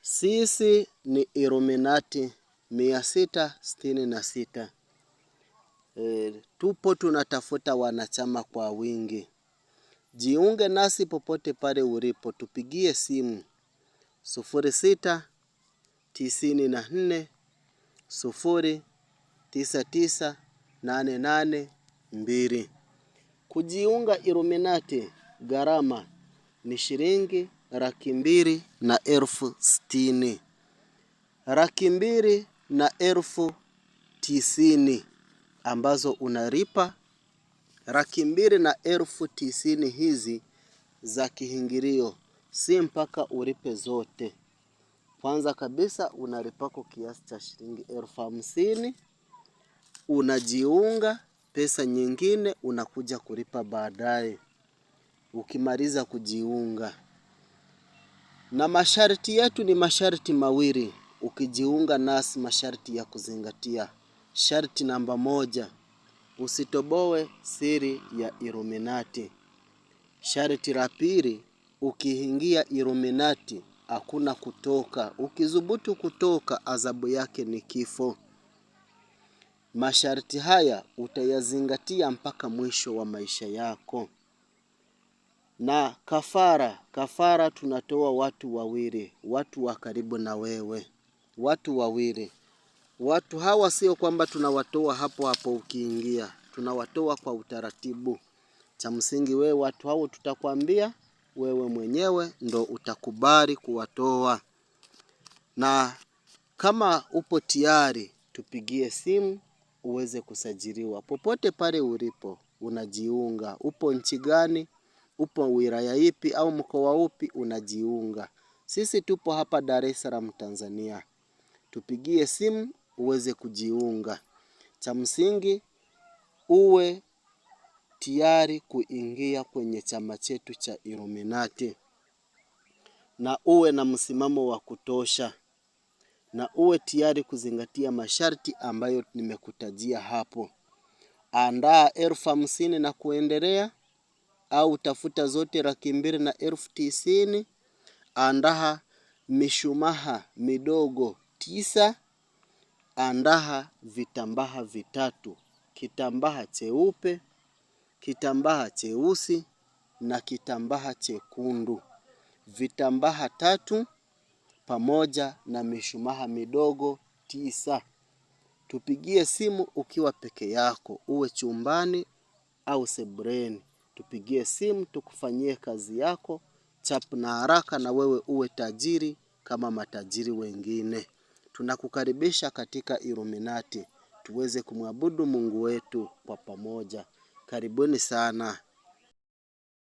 Sisi ni Illuminati 666. Tupo tunatafuta wanachama kwa wingi. Jiunge nasi popote pale ulipo, tupigie simu 06 94 0 99 882. Kujiunga Illuminati gharama ni shilingi 260,000. 290,000 ambazo unalipa. 290,000 hizi za kiingilio, si mpaka ulipe zote. Kwanza kabisa unalipako kiasi cha shilingi 50,000, unajiunga. Pesa nyingine unakuja kulipa baadaye ukimaliza kujiunga. Na masharti yetu ni masharti mawili ukijiunga nasi, masharti ya kuzingatia. Sharti namba 1, usitoboe siri ya Illuminati. Sharti la pili, ukiingia Illuminati hakuna kutoka. Ukidhubutu kutoka, adhabu yake ni kifo. Masharti haya utayazingatia mpaka mwisho wa maisha yako. Na kafara tunatoa watu wawili, watu wa karibu na wewe, watu wawili. Watu hawa sio kwamba tunawatoa hapo hapo ukiingia, tunawatoa kwa utaratibu. Cha msingi wewe, watu hao tutakwambia, wewe mwenyewe ndo utakubali kuwatoa. Na kama upo tayari, tupigie simu uweze kusajiliwa. Popote pale ulipo, unajiunga. Upo nchi gani, upo wilaya ipi au mkoa upi, unajiunga. Sisi tupo hapa Dar es Salaam, Tanzania. Tupigie simu uweze kujiunga. Cha msingi uwe tayari kuingia kwenye chama chetu cha Illuminati, na uwe na msimamo wa kutosha, na uwe tayari kuzingatia masharti ambayo nimekutajia hapo. Andaa 50,000 na kuendelea, au tafuta zote 290,000. Andaa mishumaa midogo 9. Andaa vitambaha 3, kitambaha cheupe, kitambaha cheusi na kitambaha chekundu. Vitambaha 3 pamoja na mishumaa midogo 9. Tupigie simu ukiwa peke yako, uwe chumbani au sebuleni. Tupigie simu tukufanyie kazi yako chap na haraka, na wewe uwe tajiri kama matajiri wengine. Tunakukaribisha katika Illuminati tuweze kumwabudu Mungu wetu kwa pamoja. Karibuni sana.